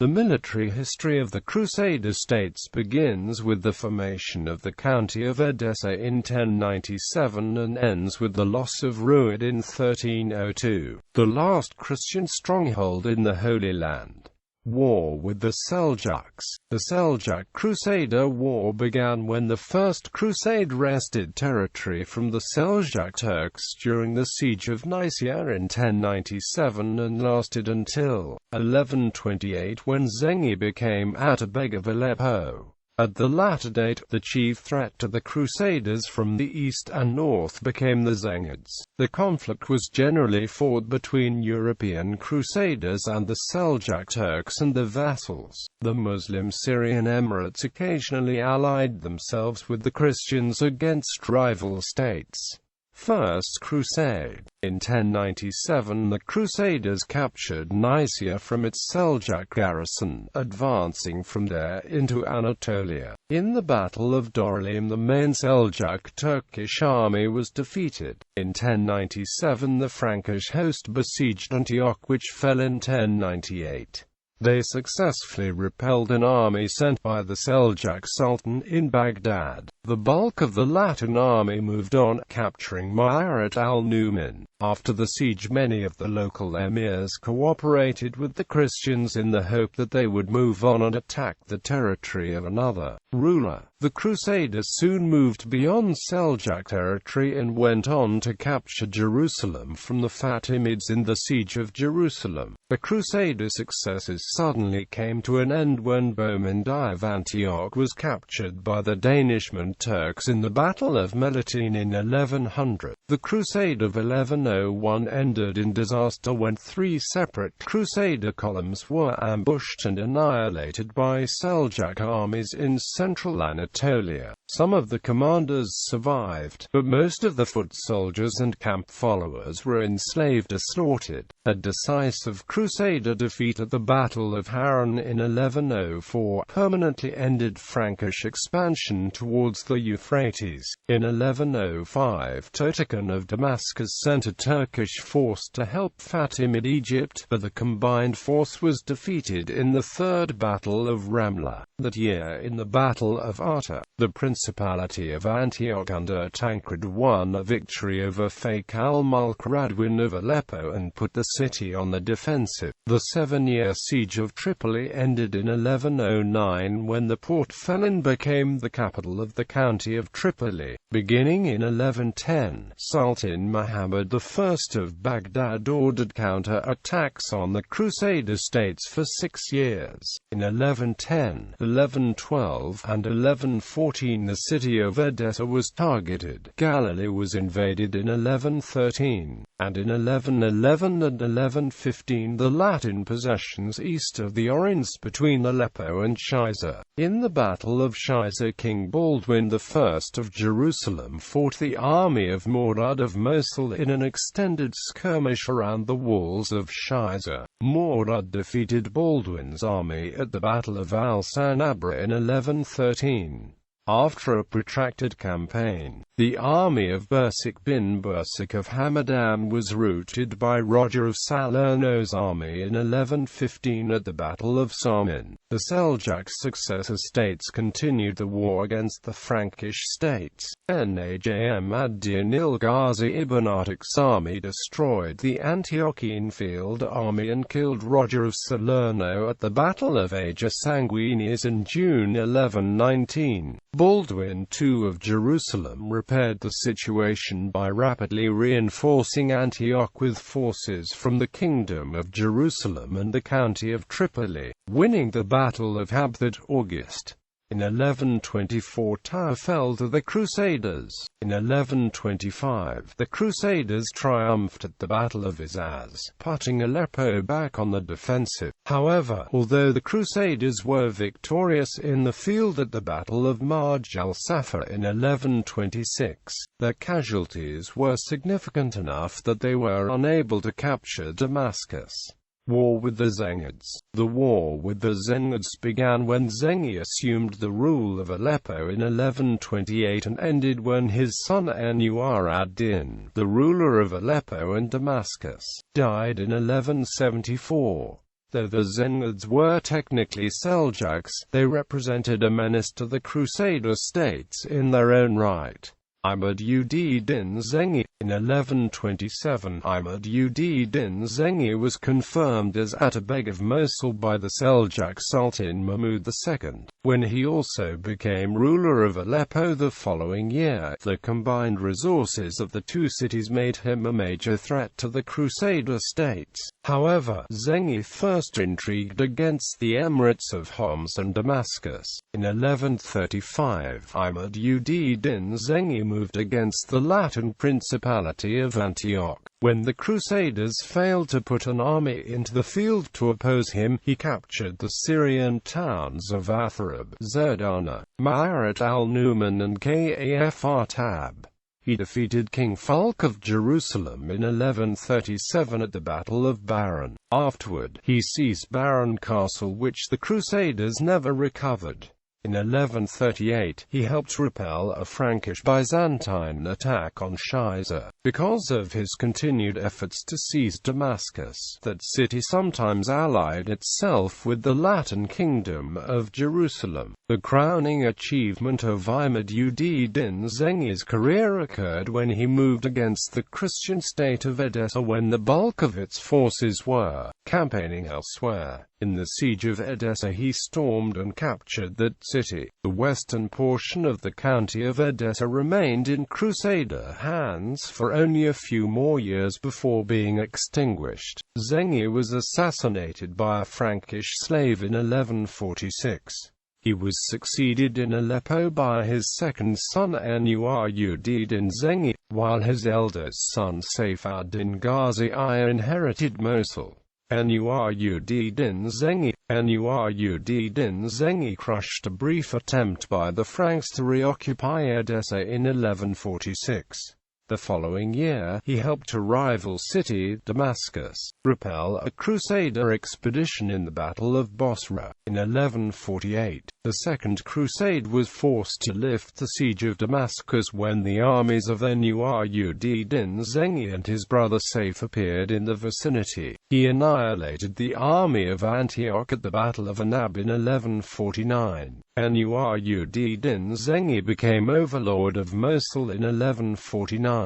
The military history of the Crusader states begins with the formation of the County of Edessa in 1097 and ends with the loss of Ruad in 1302, the last Christian stronghold in the Holy Land. War with the Seljuks. The Seljuk Crusader War began when the First Crusade wrested territory from the Seljuk Turks during the Siege of Nicaea in 1097 and lasted until 1128 when Zengi became Atabeg of Aleppo. At the latter date, the chief threat to the Crusaders from the east and north became the Zengids. The conflict was generally fought between European Crusaders and the Seljuk Turks and the vassals. The Muslim Syrian Emirates occasionally allied themselves with the Christians against rival states. First Crusade. In 1097 the Crusaders captured Nicaea from its Seljuk garrison, advancing from there into Anatolia. In the Battle of Dorylaeum the main Seljuk Turkish army was defeated. In 1097 the Frankish host besieged Antioch, which fell in 1098. They successfully repelled an army sent by the Seljuk Sultan in Baghdad. The bulk of the Latin army moved on, capturing Ma'arat al-Numan. After the siege, many of the local emirs cooperated with the Christians in the hope that they would move on and attack the territory of another ruler. The Crusaders soon moved beyond Seljuk territory and went on to capture Jerusalem from the Fatimids in the Siege of Jerusalem. The Crusader successes suddenly came to an end when Bohemond of Antioch was captured by the Danishman Turks in the Battle of Melitene in 1100. The Crusade of 1101 ended in disaster when three separate Crusader columns were ambushed and annihilated by Seljuk armies in central Anatolia. Some of the commanders survived, but most of the foot soldiers and camp followers were enslaved or slaughtered. A decisive Crusader defeat at the Battle of Harran in 1104 permanently ended Frankish expansion towards the Euphrates. In 1105, Totokan of Damascus sent a Turkish force to help Fatimid Egypt, but the combined force was defeated in the Third Battle of Ramla. That year, in the Battle of Arta, the Principality of Antioch under Tancred won a victory over Faik al-Mulk Radwin of Aleppo and put the city on the defensive. The 7-year siege of Tripoli ended in 1109 when the port fell and became the capital of the County of Tripoli. Beginning in 1110, Sultan Muhammad I of Baghdad ordered counter-attacks on the Crusader states for 6 years. In 1110, 1112, and 1114 the city of Edessa was targeted. Galilee was invaded in 1113, and in 1111 and 1115 the Latin possessions east of the Ourins between Aleppo and Shiza. In the Battle of Shiza, King Baldwin I of Jerusalem fought the army of Murad of Mosul in an extended skirmish around the walls of Shiza. Murad defeated Baldwin's army at the Battle of Al-Sanabra in 1113. After a protracted campaign, the army of Bursik bin Bursik of Hamadan was routed by Roger of Salerno's army in 1115 at the Battle of Samin. The Seljuk successor states continued the war against the Frankish states. Najm ad-Din il-Ghazi ibn Artak's army destroyed the Antiochian field army and killed Roger of Salerno at the Battle of Ager Sanguinis in June 1119. Baldwin II of Jerusalem repaired the situation by rapidly reinforcing Antioch with forces from the Kingdom of Jerusalem and the County of Tripoli, winning the Battle of Habthat August. In 1124 Tyre fell to the Crusaders. In 1125, the Crusaders triumphed at the Battle of Izaz, putting Aleppo back on the defensive. However, although the Crusaders were victorious in the field at the Battle of Marj al-Safar in 1126, their casualties were significant enough that they were unable to capture Damascus. War with the Zengids. The war with the Zengids began when Zengi assumed the rule of Aleppo in 1128 and ended when his son Anwar ad-Din, the ruler of Aleppo and Damascus, died in 1174. Though the Zengids were technically Seljuks, they represented a menace to the Crusader states in their own right. Imad-ud-din Zengi. In 1127, Imad-ud-din Zengi was confirmed as Atabeg of Mosul by the Seljuk Sultan Mahmud II, when he also became ruler of Aleppo the following year. The combined resources of the two cities made him a major threat to the Crusader states. However, Zengi first intrigued against the emirates of Homs and Damascus. In 1135, Imad-ud-din Zengi moved against the Latin Principality of Antioch. When the Crusaders failed to put an army into the field to oppose him, he captured the Syrian towns of Atharab, Zerdana, Ma'arat al-Numan and Kafr-Tab. He defeated King Fulk of Jerusalem in 1137 at the Battle of Baran. Afterward, he seized Baran Castle, which the Crusaders never recovered. In 1138, he helped repel a Frankish-Byzantine attack on Shiza. Because of his continued efforts to seize Damascus, that city sometimes allied itself with the Latin Kingdom of Jerusalem. The crowning achievement of Imad-ud-din Zengi's career occurred when he moved against the Christian state of Edessa when the bulk of its forces were campaigning elsewhere. In the siege of Edessa he stormed and captured that city. The western portion of the county of Edessa remained in Crusader hands for only a few more years before being extinguished. Zengi was assassinated by a Frankish slave in 1146. He was succeeded in Aleppo by his second son Nur-ud-din Zengi, while his eldest son Saif-ad-din Ghazi I inherited Mosul. Nur-ud-din Zengi crushed a brief attempt by the Franks to reoccupy Edessa in 1146. The following year, he helped a rival city, Damascus, repel a Crusader expedition in the Battle of Bosra. In 1148, the Second Crusade was forced to lift the siege of Damascus when the armies of Nur-ud-din Zengi and his brother Saif appeared in the vicinity. He annihilated the army of Antioch at the Battle of Anab in 1149. Nur-ud-din Zengi became overlord of Mosul in 1149.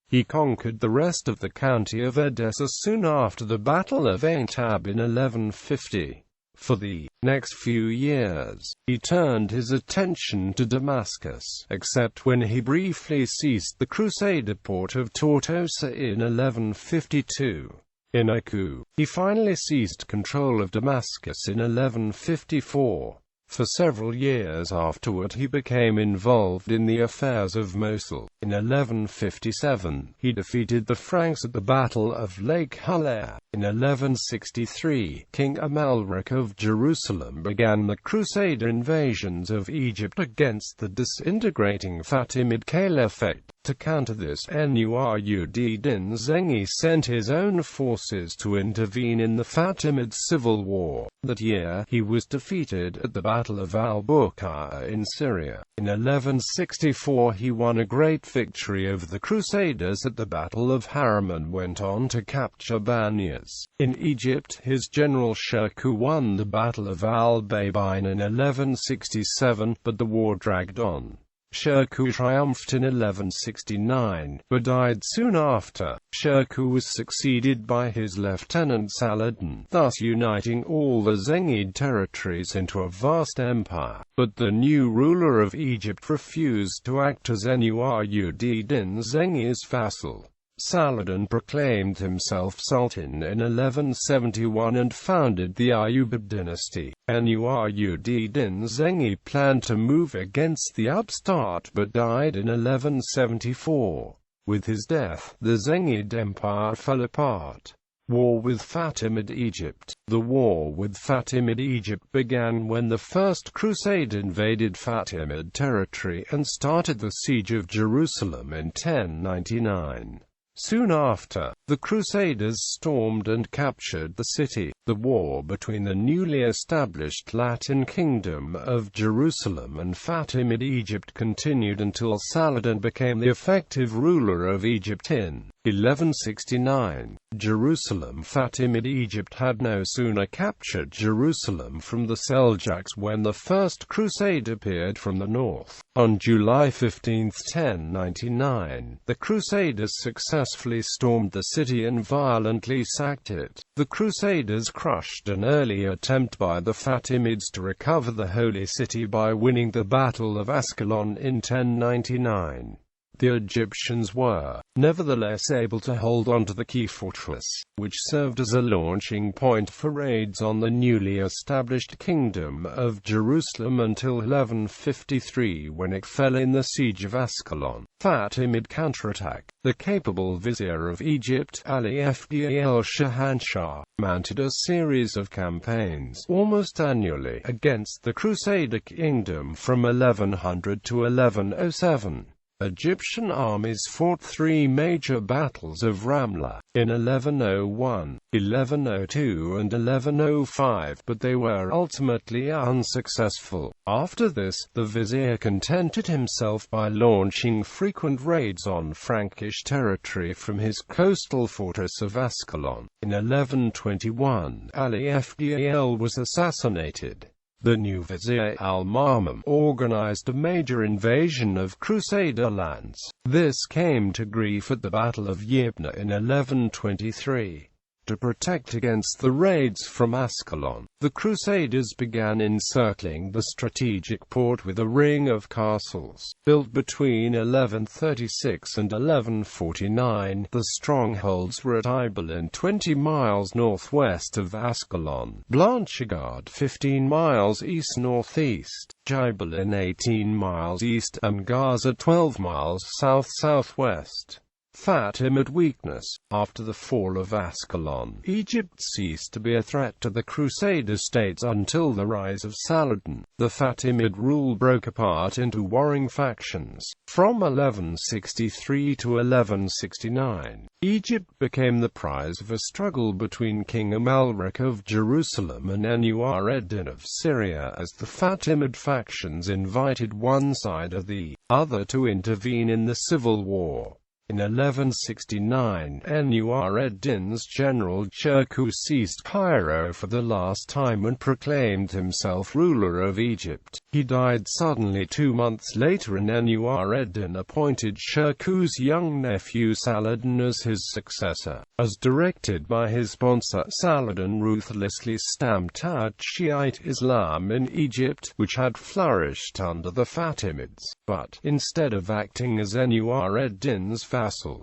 He conquered the rest of the county of Edessa soon after the Battle of Aintab in 1150. For the next few years, he turned his attention to Damascus, except when he briefly seized the Crusader port of Tortosa in 1152. In a coup, he finally seized control of Damascus in 1154. For several years afterward he became involved in the affairs of Mosul. In 1157, he defeated the Franks at the Battle of Lake Haller. In 1163, King Amalric of Jerusalem began the Crusader invasions of Egypt against the disintegrating Fatimid Caliphate. To counter this, Nur-ud-din Zengi sent his own forces to intervene in the Fatimid civil war. That year, he was defeated at the Battle of al-Buqa'a in Syria. In 1164 he won a great victory over the Crusaders at the Battle of Haram and went on to capture Banyas. In Egypt, his general Shirkuh won the Battle of al-Baybin in 1167, but the war dragged on. Shirkuh triumphed in 1169, but died soon after. Shirkuh was succeeded by his lieutenant Saladin, thus uniting all the Zengid territories into a vast empire. But the new ruler of Egypt refused to act as Nur-ud-din Zengi's vassal. Saladin proclaimed himself Sultan in 1171 and founded the Ayyubid dynasty. Nur-ud-din Zengi planned to move against the upstart but died in 1174. With his death, the Zengid Empire fell apart. War with Fatimid Egypt. The war with Fatimid Egypt began when the First Crusade invaded Fatimid territory and started the siege of Jerusalem in 1099. Soon after, the Crusaders stormed and captured the city. The war between the newly established Latin Kingdom of Jerusalem and Fatimid Egypt continued until Saladin became the effective ruler of Egypt in 1169. Jerusalem. Fatimid Egypt had no sooner captured Jerusalem from the Seljuks when the First Crusade appeared from the north. On July 15, 1099, the Crusaders successfully stormed the city and violently sacked it. The Crusaders crushed an early attempt by the Fatimids to recover the Holy City by winning the Battle of Ascalon in 1099. The Egyptians were, nevertheless, able to hold on to the key fortress, which served as a launching point for raids on the newly established Kingdom of Jerusalem until 1153, when it fell in the siege of Ascalon. Fatimid counterattack. The capable vizier of Egypt, Ali Fd el-Shahanshah, mounted a series of campaigns, almost annually, against the Crusader kingdom from 1100 to 1107. Egyptian armies fought three major battles of Ramla, in 1101, 1102 and 1105, but they were ultimately unsuccessful. After this, the vizier contented himself by launching frequent raids on Frankish territory from his coastal fortress of Ascalon. In 1121, Ali Fd el was assassinated. The new vizier al-Ma'mun organized a major invasion of Crusader lands. This came to grief at the Battle of Yebna in 1123. To protect against the raids from Ascalon, the Crusaders began encircling the strategic port with a ring of castles. Built between 1136 and 1149, the strongholds were at Ibelin 20 miles northwest of Ascalon, Blanchegard 15 miles east-northeast, Jibelin 18 miles east, and Gaza 12 miles south-southwest. Fatimid weakness. After the fall of Ascalon, Egypt ceased to be a threat to the Crusader states until the rise of Saladin. The Fatimid rule broke apart into warring factions. From 1163 to 1169, Egypt became the prize of a struggle between King Amalric of Jerusalem and Enu-ar-Eddin of Syria, as the Fatimid factions invited one side or the other to intervene in the civil war. In 1169, Enu-ar-Eddin's general Cherkis seized Cairo for the last time and proclaimed himself ruler of Egypt. He died suddenly 2 months later, and Enu-ar-Eddin appointed Cherkis' young nephew Saladin as his successor. As directed by his sponsor, Saladin ruthlessly stamped out Shiite Islam in Egypt, which had flourished under the Fatimids. But, instead of acting as Enu-ar-Eddin's vassal,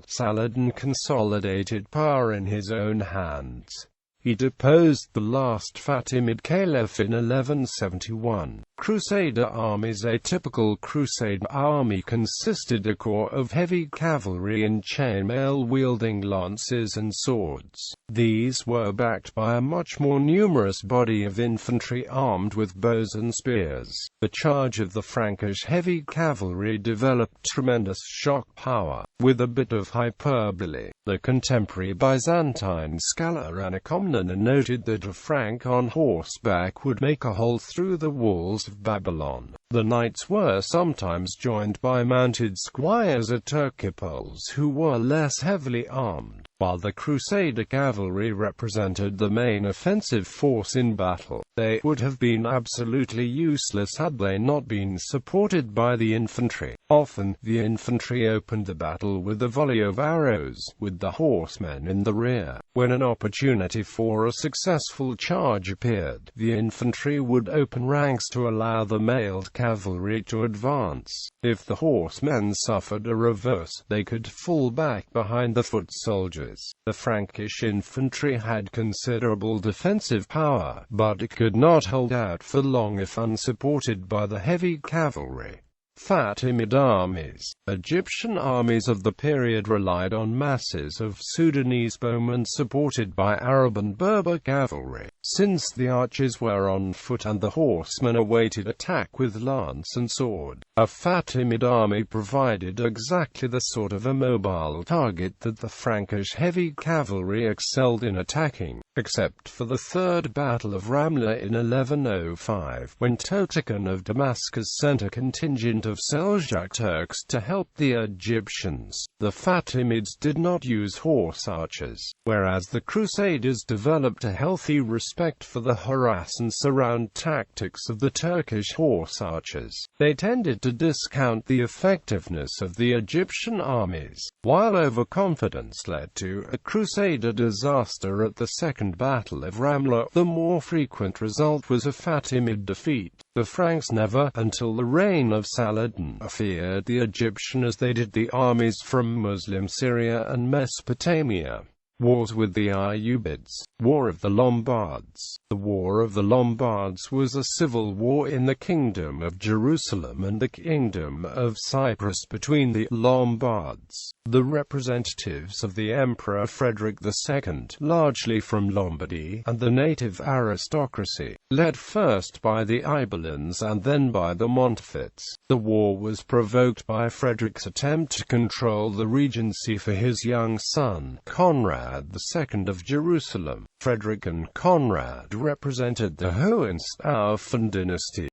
Saladin consolidated power in his own hands. He deposed the last Fatimid caliph in 1171. Crusader armies. A typical Crusade army consisted of a corps of heavy cavalry and chainmail wielding lances and swords. These were backed by a much more numerous body of infantry armed with bows and spears. The charge of the Frankish heavy cavalry developed tremendous shock power. With a bit of hyperbole, the contemporary Byzantine scholar Anakomnena noted that a Frank on horseback would make a hole through the walls of Babylon. The knights were sometimes joined by mounted squires or turcipoles who were less heavily armed. While the Crusader cavalry represented the main offensive force in battle, they would have been absolutely useless had they not been supported by the infantry. Often, the infantry opened the battle with a volley of arrows, with the horsemen in the rear. When an opportunity for a successful charge appeared, the infantry would open ranks to allow the mailed cavalry to advance. If the horsemen suffered a reverse, they could fall back behind the foot soldiers. The Frankish infantry had considerable defensive power, but it could not hold out for long if unsupported by the heavy cavalry. Fatimid armies. Egyptian armies of the period relied on masses of Sudanese bowmen supported by Arab and Berber cavalry. Since the archers were on foot and the horsemen awaited attack with lance and sword, a Fatimid army provided exactly the sort of immobile target that the Frankish heavy cavalry excelled in attacking, except for the Third Battle of Ramla in 1105, when Totokan of Damascus sent a contingent of Seljuk Turks to help the Egyptians. The Fatimids did not use horse archers, whereas the Crusaders developed a healthy respect for the harass and surround tactics of the Turkish horse archers. They tended to discount the effectiveness of the Egyptian armies, while overconfidence led to a Crusader disaster at the Second Battle of Ramla. The more frequent result was a Fatimid defeat. The Franks never, until the reign of Saladin, feared the Egyptian as they did the armies from Muslim Syria and Mesopotamia. Wars with the Ayyubids. War of the Lombards. The War of the Lombards was a civil war in the Kingdom of Jerusalem and the Kingdom of Cyprus between the Lombards, the representatives of the Emperor Frederick II, largely from Lombardy, and the native aristocracy, led first by the Ibelins and then by the Montforts. The war was provoked by Frederick's attempt to control the regency for his young son, Conrad II of Jerusalem. Frederick and Conrad represented the Hohenstaufen dynasty.